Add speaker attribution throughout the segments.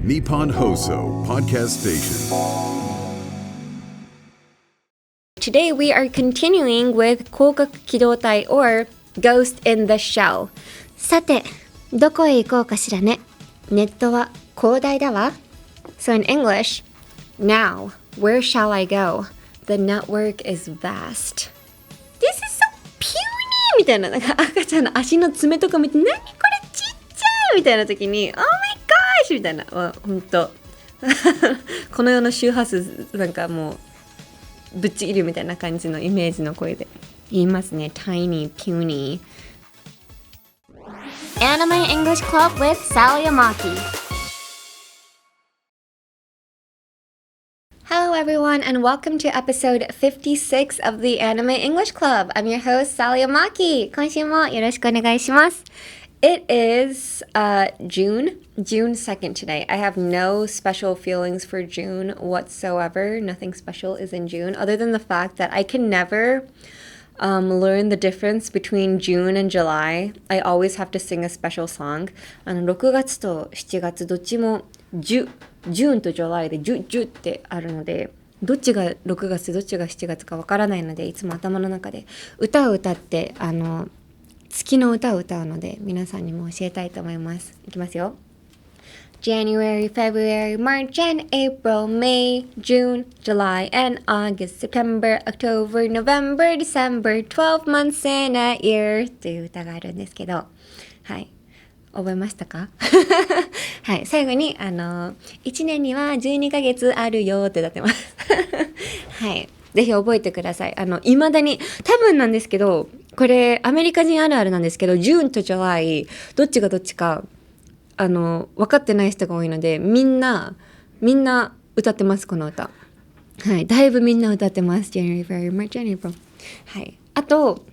Speaker 1: Nippon Hoso Podcast Station.
Speaker 2: Today we are continuing with 攻殻機動隊 or Ghost in the Shell. さてどこへ行こうかしらね。ネットは広大だわ。So in English, now where shall I go? The network is vast. This is so puny! みたいな、なんか赤ちゃんの足の爪とか見て、何これちっちゃいみたいな時に、Oh my gosh! みたいな、ほんとこの世の周波数なんかもうぶっちぎるみたいな感じのイメージの声で言いますね。 Tiny, puny. Anime English Club with Sally Amaki.Hello everyone and welcome to episode 56 of the Anime English Club. I'm your host Sally Amaki. 今週もよろしくお願いします。It is June 2nd today. I have no special feelings for June whatsoever. Nothing special is in June other than the fact that I can never learn the difference between June and July. I always have to sing a special song. 6月と7月どっちもジューンとジュライでジュってあるので、どっちが6月どっちが7月かわからないので、いつも頭の中で歌を歌って月の歌を歌うので、皆さんにも教えたいと思います。いきますよ。January, February, March and April, May, June, July and August, September, October, November, December, 12 months in a year という歌があるんですけど、はい。覚えましたかはい、最後に1年には12ヶ月あるよってなってますはい、ぜひ覚えてください。未だに多分なんですけど、これアメリカ人あるあるなんですけど、ジューンとジュライどっちがどっちか分かってない人が多いので、みんな歌ってます、この歌。はい、だいぶみんな歌ってます。January, February, March, and April。はい。あと、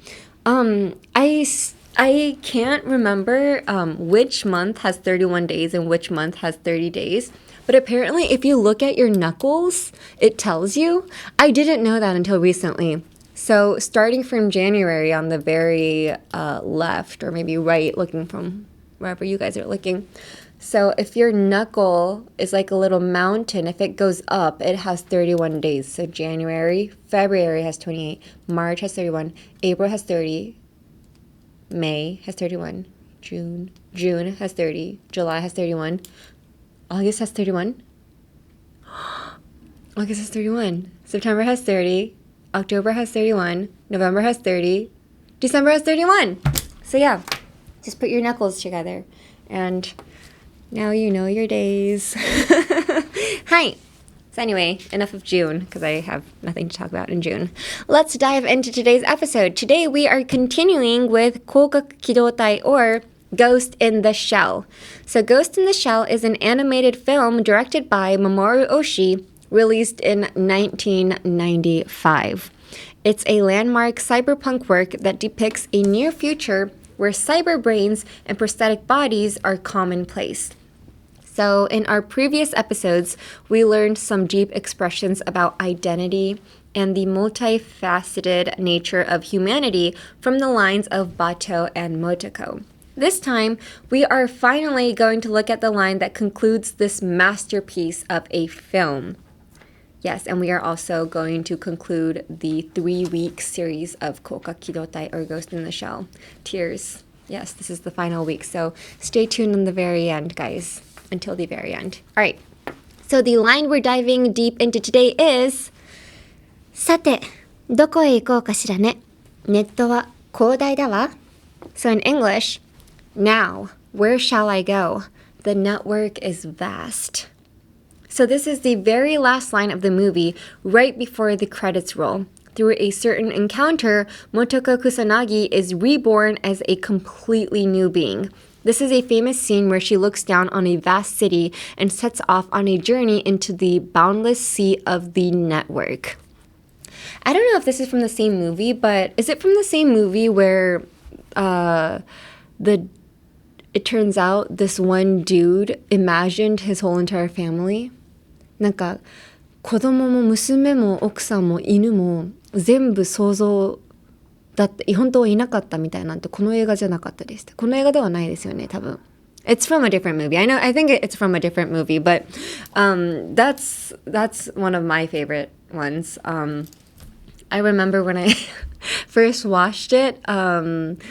Speaker 2: I can't remember which month has 31 days and which month has 30 days. But apparently, if you look at your knuckles, it tells you. I didn't know that until recently. So starting from January on the very left, or maybe right, looking from wherever you guys are looking. So if your knuckle is like a little mountain, if it goes up, it has 31 days. So January, February has 28, March has 31, April has 30, May has 31, June has 30, July has 31, August has 31, August has 31, September has 30, October has 31, November has 30, December has 31. So yeah, just put your knuckles together and now you know your days. Hi. So anyway, enough of June because I have nothing to talk about in June. Let's dive into today's episode. Today we are continuing with 攻殻機動隊 or Ghost in the Shell. So Ghost in the Shell is an animated film directed by Mamoru Oshii, released in 1995. It's a landmark cyberpunk work that depicts a near future where cyber brains and prosthetic bodies are commonplace. So in our previous episodes, we learned some deep expressions about identity and the multifaceted nature of humanity from the lines of Bato and Motoko. This time, we are finally going to look at the line that concludes this masterpiece of a film. Yes, and we are also going to conclude the 3-week series of 攻殻機動隊 or Ghost in the Shell. Tears. Yes, this is the final week, so stay tuned on the very end, guys. Until the very end. All right. So the line we're diving deep into today is さてどこへ行こうかしらね。ネットは広大だわ。So in English, now where shall I go? The network is vast. So this is the very last line of the movie right before the credits roll. Through a certain encounter, Motoko Kusanagi is reborn as a completely new being. This is a famous scene where she looks down on a vast city and sets off on a journey into the boundless sea of the network. I don't know if this is from the same movie, but is it from the same movie where it turns out this one dude imagined his whole entire family? なんか子供も娘も奥さんも犬も全部想像だって本当はいなかったみたいなんてこの映画じゃなかったです。この映画ではないですよね、多分。It's from a different movie. I think it's from a different movie, but that's one of my favorite ones. I remember when I first watched it, and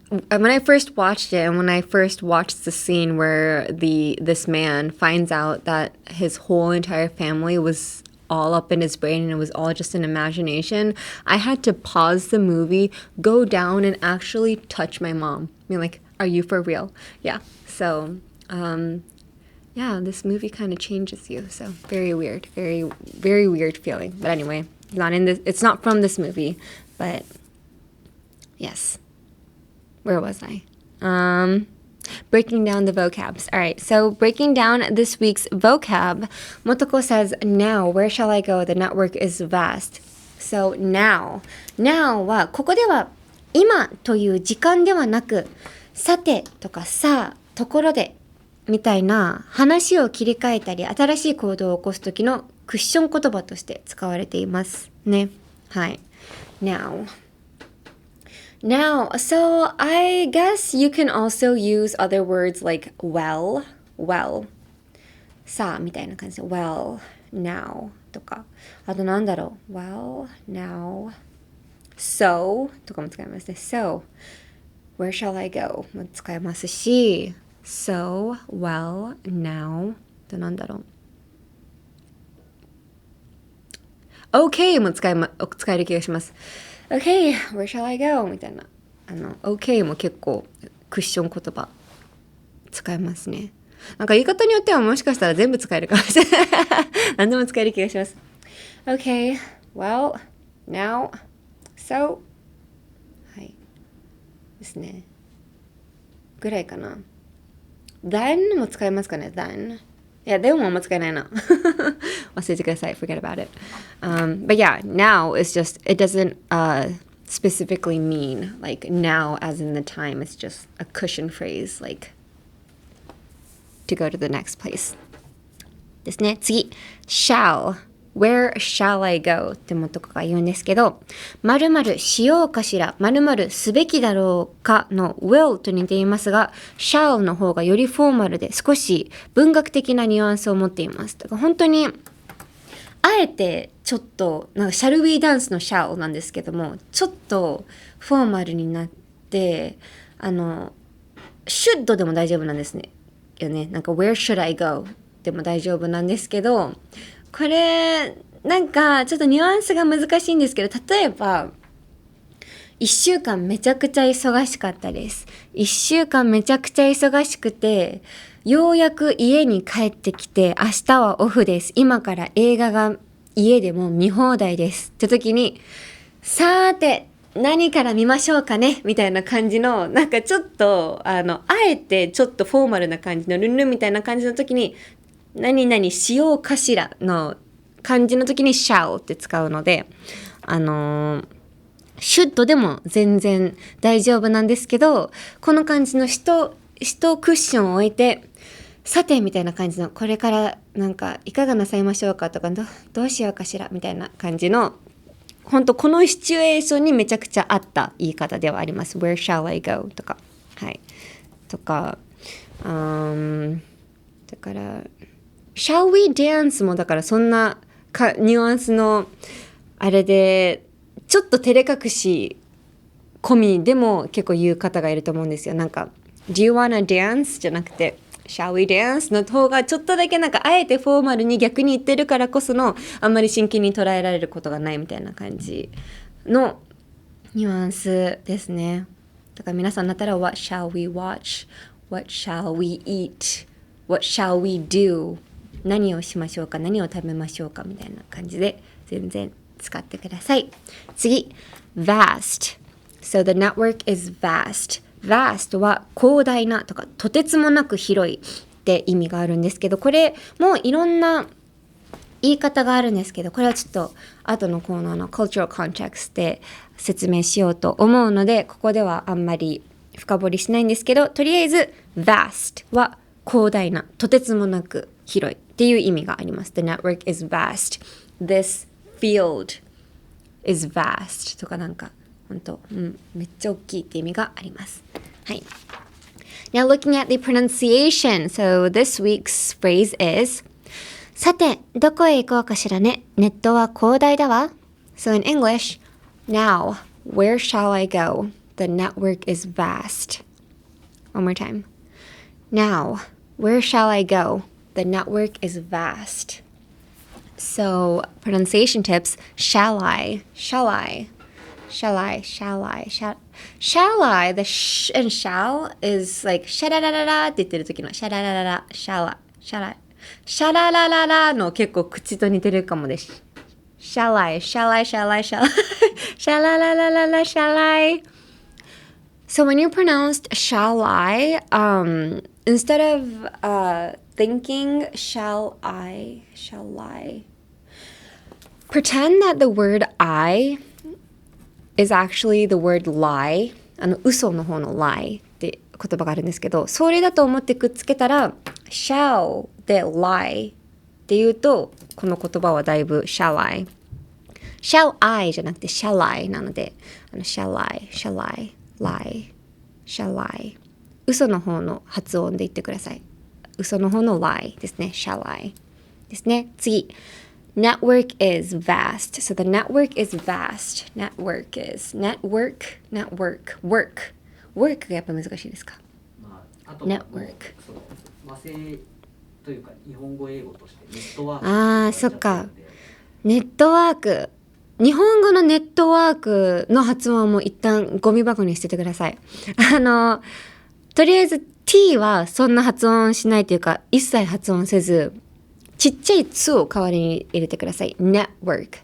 Speaker 2: when I first watched it, and when I first watched the scene where this man finds out that his whole entire family was all up in his brain and it was all just an imagination, I had to pause the movie, go down, and actually touch my mom. I mean, like, are you for real? Yeah. So, yeah, this movie kind of changes you. So very weird, very, very weird feeling. But anyway, it's not from this movie, but yes. Where was I? Breaking down the vocabs. All right, so breaking down this week's vocab. Motoko says, now, where shall I go? The network is vast. So now はここでは今という時間ではなく、さてとかさあ、ところでみたいな話を切り替えたり新しい行動を起こす時のクッション言葉として使われていますね。はい。Now, so I guess you can also use other words like well, さあみたいな感じで well, now とか、あとなんだろう well, now, so とかも使いますね。so, where shall I go も使えますし、so, well, now となんだろう OK も使える気がします。Okay, where shall I go? みたいな。Okay も結構クッション言葉使えますね。なんか言い方によってはもしかしたら全部使えるかもしれない。何でも使える気がします。Okay, well, now, so はい。ですね。ぐらいかな。then も使えますかね then。いや、でもあんま使えないな。忘れてください。Forget about it. But yeah, now is just, it doesn't specifically mean like now as in the time. It's just a cushion phrase like to go to the next place. ですね。次。shall.Where shall I go? ってもとかが言うんですけど、〇〇しようかしら、〇〇すべきだろうかの will と似ていますが、shall の方がよりフォーマルで少し文学的なニュアンスを持っています。だから本当に、あえてちょっと、なんか shall we dance の shall なんですけども、ちょっとフォーマルになって、should でも大丈夫なんですね。よね。なんか where should I go? でも大丈夫なんですけど、これなんかちょっとニュアンスが難しいんですけど、例えば1週間めちゃくちゃ忙しかったです。1週間めちゃくちゃ忙しくて、ようやく家に帰ってきて、明日はオフです。今から映画が家でも見放題ですって時に、さーて何から見ましょうかねみたいな感じの、なんかちょっとあえてちょっとフォーマルな感じのルンルンみたいな感じの時に、何々しようかしらの感じの時に shall って使うので、should でも全然大丈夫なんですけど、この感じのしとクッションを置いて、さてみたいな感じの、これからなんかいかがなさいましょうかとか、どうしようかしらみたいな感じの、本当このシチュエーションにめちゃくちゃ合った言い方ではあります。Where shall I go? とか、はい。とか、だからShall we dance もだからそんなニュアンスのあれでちょっと照れ隠し込みでも結構言う方がいると思うんですよ。なんか Do you wanna dance? じゃなくて Shall we dance? の方がちょっとだけなんかあえてフォーマルに逆に言ってるからこそのあんまり真剣に捉えられることがないみたいな感じのニュアンスですね。だから皆さんだったら What shall we watch? What shall we eat? What shall we do?何をしましょうか、何を食べましょうかみたいな感じで全然使ってください。次 vast so the network is vast vast は広大なとかとてつもなく広いって意味があるんですけど、これもいろんな言い方があるんですけど、これはちょっと後のコーナーの cultural context で説明しようと思うので、ここではあんまり深掘りしないんですけど、とりあえず vast は広大な、とてつもなく広いっていう意味があります。The network is vast. This field is vast. とかなんか、本当、めっちゃ大きいって意味があります。はい。Now looking at the pronunciation. So this week's phrase is さて、どこへ行こうかしらね。ネットは広大だわ。So in English, now, where shall I go? The network is vast. One more time. Now, where shall I go? The network is vast. So pronunciation tips, shall I, shall I, shall I, shall I, shall I, the sh and shall is like シャララララって言ってる時のシャララララ、シャラ、シャラ、シャララララの結構口と似てるかもです。shall I, shall I, shall I, shall I, シャラララララ、shall I. So when you pronounced shall I, instead of thinking shall I, pretend that the word I is actually the word lie. 嘘の方の lie って言葉があるんですけど、それだと思ってくっつけたら shall で lie っていうと、この言葉はだいぶ shall I じゃなくて shall I なので、shall I lie shall I 嘘の方の発音で言ってください。嘘の方の lie ですね。shall I ですね。次 network is vast. So the network is vast. Network work がやっぱ難しいですか？
Speaker 3: あと
Speaker 2: network
Speaker 3: 和製というか日本語英語としてネットワーク。
Speaker 2: ああ、そっか。ネットワーク。日本語のネットワークの発音も一旦ゴミ箱に捨ててください。とりあえず t はそんな発音しないというか、一切発音せず、ちっちゃいつを代わりに入れてください。network。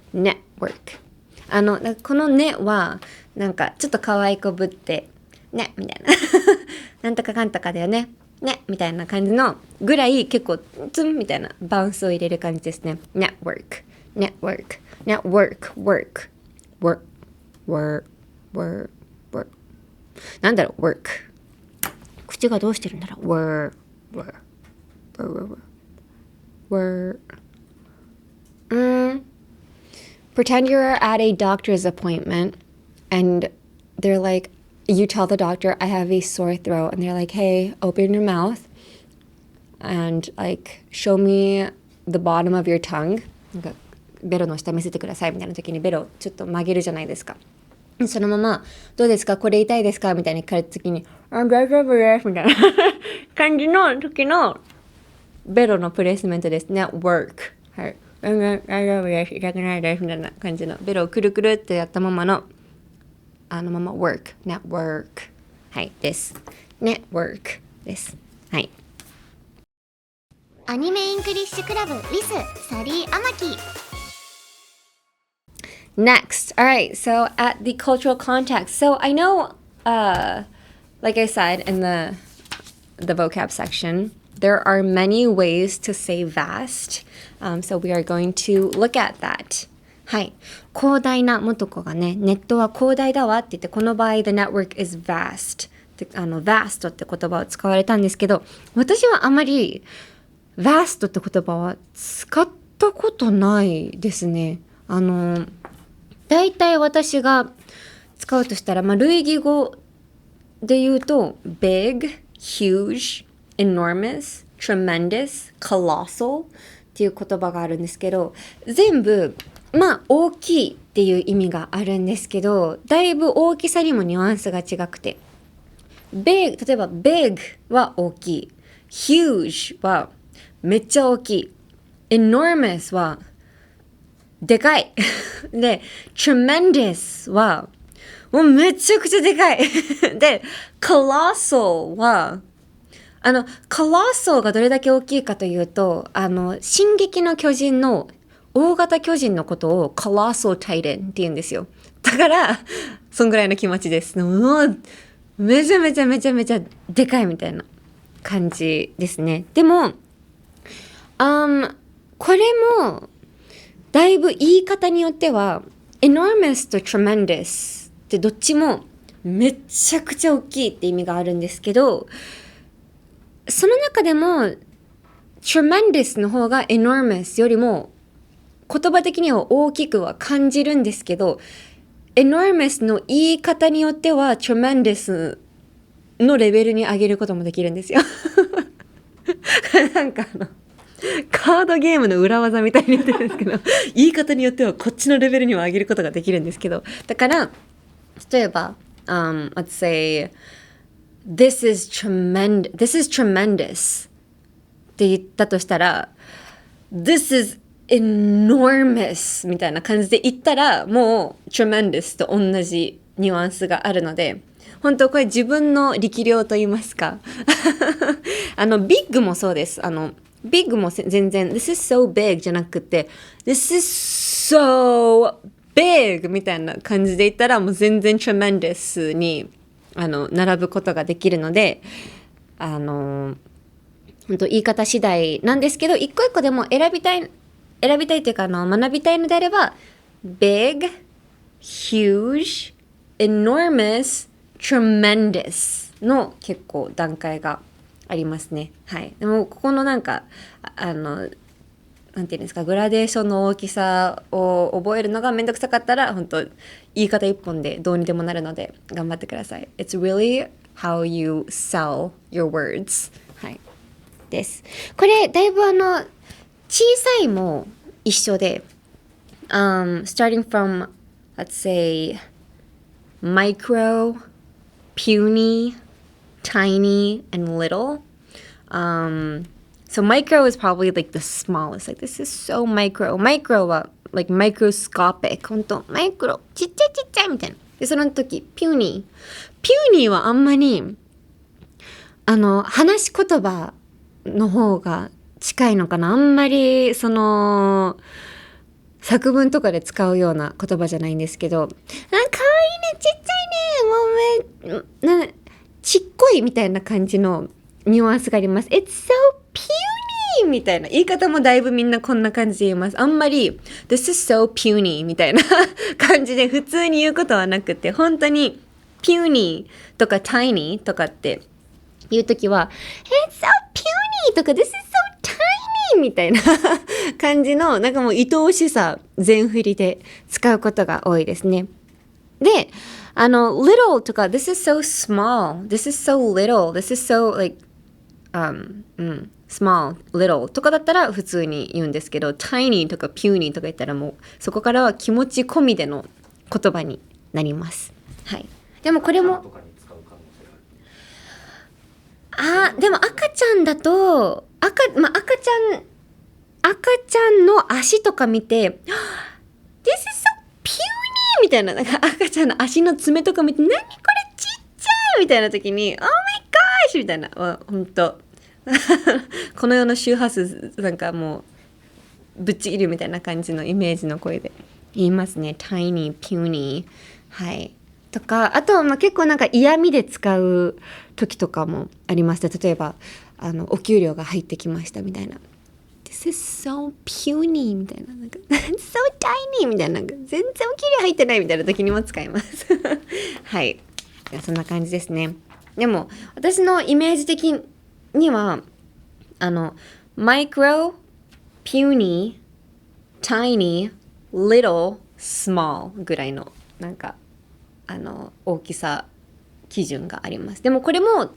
Speaker 2: このねは、なんかちょっと可愛い子ぶって、ね、みたいな。なんとかかんとかだよね。ね、みたいな感じのぐらい結構ツンみたいなバウンスを入れる感じですね。network。なんだろう、work。口がどうしてるんだろう。Pretend you're at a doctor's appointment and they're like, you tell the doctor, I have a sore throat. And they're like, hey, open your mouth and like, show me the bottom of your tongue. なんかベロの下見せてくださいみたいな時にベロをちょっと曲げるじゃないですか。そのまま、どうですかこれ痛いですかみたいに聞かれた時に、大丈夫ですみたいな感じの時のベロのプレイスメントですね。work。はい。大丈夫です。痛くないです。みたいな感じのベロをくるくるってやったままのまま work。network。はい。です。network です。はい。
Speaker 4: アニメイングリッシュクラブ with サリー・アマキ。
Speaker 2: Next, all right, so at the cultural context. So I know, like I said in the vocab section, there are many ways to say vast. So we are going to look at that. はい。広大な元子がね、ネットは広大だわって言って、この場合、the network is vast. vast って言葉を使われたんですけど、私はあまり vast って言葉は使ったことないですね。大体私が使うとしたら、類義語で言うと big, huge, enormous, tremendous, colossal っていう言葉があるんですけど、全部大きいっていう意味があるんですけど、だいぶ大きさにもニュアンスが違くて、例えば big は大きい、huge はめっちゃ大きい、enormous はでかいで tremendous はもうめちゃくちゃでかいで colossal はcolossal がどれだけ大きいかというと進撃の巨人の大型巨人のことを colossal titan って言うんですよ。だからそんぐらいの気持ちです。もうめちゃめちゃめちゃめちゃでかいみたいな感じですね。でもこれもだいぶ言い方によっては enormous と tremendous ってどっちもめちゃくちゃ大きいって意味があるんですけど、その中でも tremendous の方が enormous よりも言葉的には大きくは感じるんですけど、enormous の言い方によっては tremendous のレベルに上げることもできるんですよなんかカードゲームの裏技みたいに言ってるんですけど言い方によってはこっちのレベルにも上げることができるんですけど、だから例えば、let's say this is tremendous って言ったとしたら this is enormous みたいな感じで言ったらもう tremendous と同じニュアンスがあるので、本当これ自分の力量と言いますかビッグもそうです。ビッグも全然 this is so big じゃなくて this is so big みたいな感じで言ったらもう全然 tremendous に並ぶことができるので、本当言い方次第なんですけど、一個一個でも選びたいというか学びたいのであれば big, huge, enormous, tremendous の結構段階がありますね。はい。でもここのなんていうんですか、グラデーションの大きさを覚えるのがめんどくさかったら本当言い方一本でどうにでもなるので頑張ってください。It's really how you sell your words。はい。です。これだいぶ小さいも一緒で、starting from let's say micro, puny, tiny, and little. So micro is probably like the smallest. Like this is so micro. Micro は like microscopic. ほんとマイクロちっちゃいみたいな。でその時 puny はあんまり話し言葉の方が近いのかな。あんまり作文とかで使うような言葉じゃないんですけど、かわいいね、ちっちゃいね、もうちっこいみたいな感じのニュアンスがあります。It's so puny みたいな言い方もだいぶみんなこんな感じで言います。あんまり This is so puny みたいな感じで普通に言うことはなくて、本当に puny とか tiny とかって言うときは It's so puny とか This is so tiny みたいな感じのなんかもう愛おしさ全振りで使うことが多いですね。でlittle とか This is so small This is so little This is so like small little とかだったら普通に言うんですけど tiny とか puny とか言ったらもうそこからは気持ち込みでの言葉になります。はい。でもこれもでも赤ちゃんだと赤ちゃんの足とか見て This is so puny みたいな、なんか赤ちゃんの足の爪とか見て何これちっちゃいみたいな時に Oh my gosh みたいな、本当この世の周波数なんかもうぶっちぎるみたいな感じのイメージの声で言いますね。 tiny, puny はいとか、あとは結構なんか嫌味で使う時とかもありました。例えばお給料が入ってきましたみたいな This is so puny みたいな、なんか so tiny みたいな、なんか全然お給料入ってないみたいな時にも使いますはい、そんな感じですね。でも私のイメージ的にはmicro, puny, tiny, little, small ぐらいのなんか大きさ基準があります。でもこれも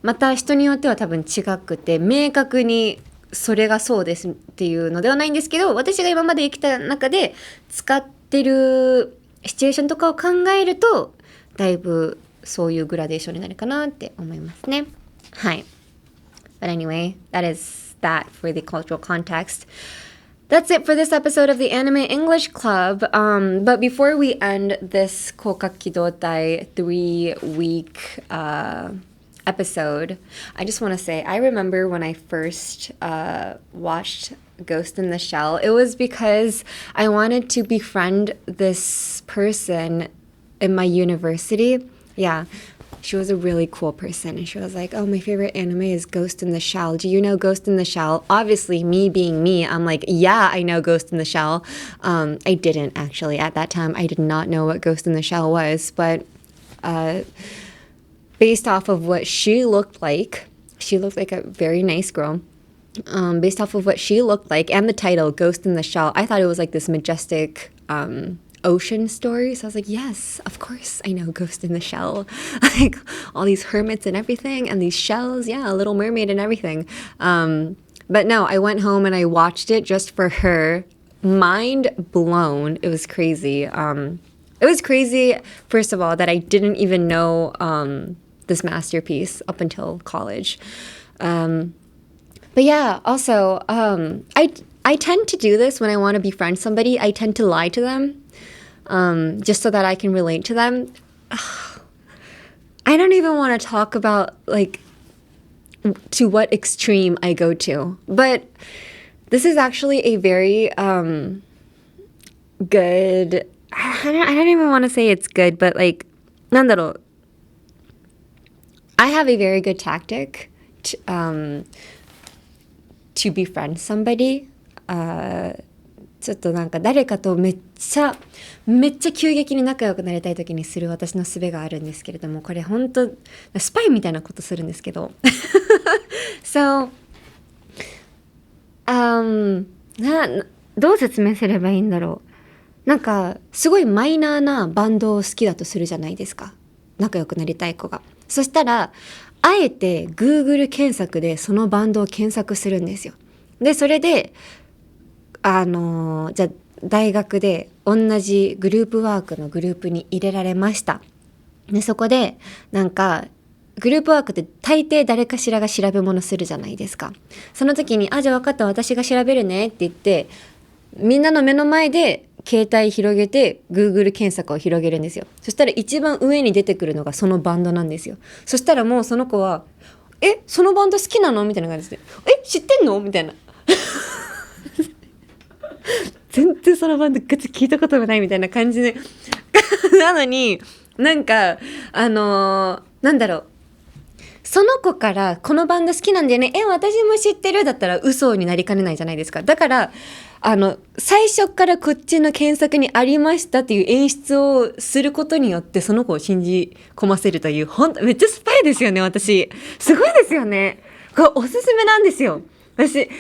Speaker 2: また人によっては多分違くて明確にそれがそうですっていうのではないんですけど、私が今まで生きた中で使ってるシチュエーションとかを考えるとだいぶそういうグラデーションになるかなって思いますね。はい。But anyway, that is that for the cultural context.That's it for this episode of the Anime English Club. But before we end this 攻殻機動隊 3-week episode, I just want to say I remember when I first watched Ghost in the Shell, it was because I wanted to befriend this person in my university. Yeah.She was a really cool person, and she was like, oh, my favorite anime is Ghost in the Shell. Do you know Ghost in the Shell? Obviously, me being me, I'm like, yeah, I know Ghost in the Shell. I didn't actually. At that time, I did not know what Ghost in the Shell was, but based off of what she looked like a very nice girl. Based off of what she looked like and the title, Ghost in the Shell, I thought it was like this majestic ocean stories. I was like, yes, of course I know Ghost in the Shell. Like all these hermits and everything and these shells. Yeah, Little Mermaid and everything. But no, I went home and I watched it just for her. Mind blown. It was crazy. It was crazy, first of all, that I didn't even know this masterpiece up until college. But yeah, also, I tend to do this when I want to befriend somebody. I tend to lie to them just so that I can relate to them. I don't even want to talk about, like, to what extreme I go to. But this is actually a very good... I don't even want to say it's good, but like, なんだろう. I have a very good tactic to befriend somebody. ちょっとなんか誰かとめっちゃ急激に仲良くなりたい時にする私の術があるんですけれども、これ本当スパイみたいなことするんですけど。So, どう説明すればいいんだろう。なんかすごいマイナーなバンドを好きだとするじゃないですか、仲良くなりたい子が。そしたらあえて Google 検索でそのバンドを検索するんですよ。でそれでじゃあ大学で同じグループワークのグループに入れられました。でそこでなんかグループワークって大抵誰かしらが調べ物するじゃないですか。その時にじゃあ分かった、私が調べるねって言ってみんなの目の前で携帯広げて Google 検索を広げるんですよ。そしたら一番上に出てくるのがそのバンドなんですよ。そしたらもうその子はそのバンド好きなのみたいな感じで知ってんのみたいな全然そのバンドガチ聞いたことがないみたいな感じでなのになんかなんだろう、その子からこのバンド好きなんだよね、私も知ってるだったら嘘になりかねないじゃないですか。だから最初からこっちの検索にありましたっていう演出をすることによってその子を信じ込ませるという、めっちゃスパイですよね。私すごいですよね。これおすすめなんですよ。私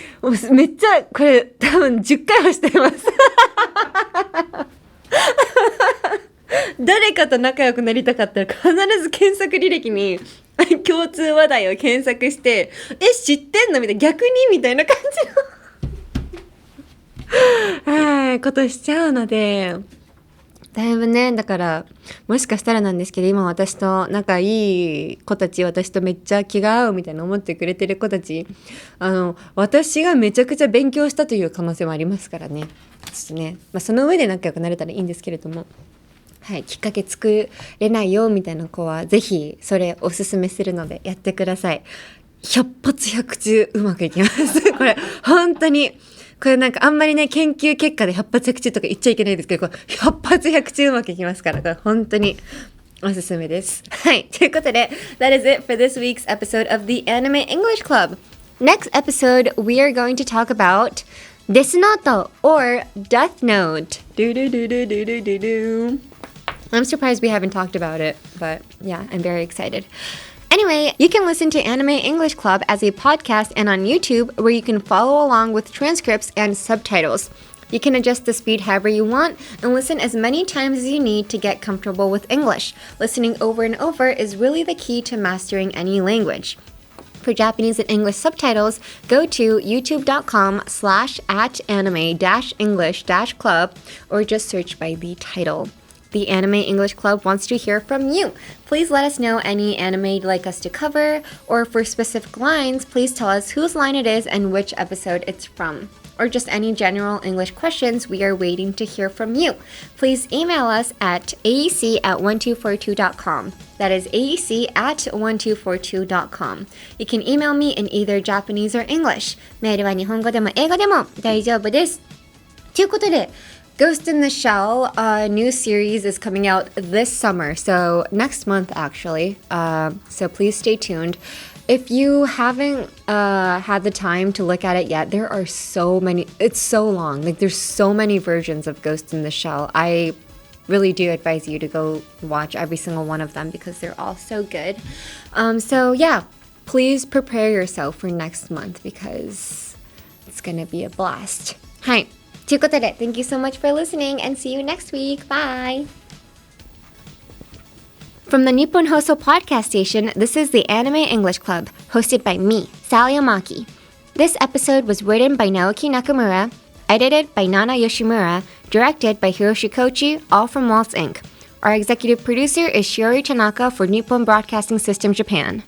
Speaker 2: めっちゃこれ多分10回はしてます誰かと仲良くなりたかったら必ず検索履歴に共通話題を検索して知ってんのみたいな、逆にみたいな感じのことしちゃうので、だいぶね、だからもしかしたらなんですけど、今私と仲いい子たち、私とめっちゃ気が合うみたいな思ってくれてる子たち、私がめちゃくちゃ勉強したという可能性もありますからね。ちょっとね、その上で仲良くなれたらいいんですけれども、きっかけ作れないよみたいな子はぜひそれおすすめするのでやってください。100発100中うまくいきますこれ本当に、これなんかあんまりね研究結果で100発100中とか言っちゃいけないですけど、これ100発100中うまくいきますから、これ本当におすすめです。はい、ということで That is it for this week's episode of the Anime English Club. Next episode we are going to talk about Death Note or Death Note. I'm surprised we haven't talked about it, but yeah, I'm very excited. Anyway, you can listen to Anime English Club as a podcast and on YouTube, where you can follow along with transcripts and subtitles. You can adjust the speed however you want and listen as many times as you need to get comfortable with English. Listening over and over is really the key to mastering any language. For Japanese and English subtitles, go to youtube.com/anime-english-club or just search by the title. The Anime English Club wants to hear from you. Please let us know any anime you'd like us to cover, or for specific lines, please tell us whose line it is and which episode it's from. Or just any general English questions, we are waiting to hear from you. Please email us at aec@1242.com. That is aec@1242.com. You can email me in either Japanese or English. メールは日本語でも英語でも大丈夫です。ということで、Ghost in the Shell new series is coming out this summer, so next month actually. So please stay tuned. If you haven't had the time to look at it yet, there are so many. It's so long. Like there's so many versions of Ghost in the Shell. I really do advise you to go watch every single one of them because they're all so good. So yeah, please prepare yourself for next month because it's gonna be a blast. はい。ということで、Thank you so much for listening and see you next week. Bye! From the Nippon Hoso podcast station, this is the Anime English Club, hosted by me, Sally Amaki. This episode was written by Naoki Nakamura, edited by Nana Yoshimura, directed by Hiroshi Kochi, all from Waltz Inc. Our executive producer is Shiori Tanaka for Nippon Broadcasting System Japan.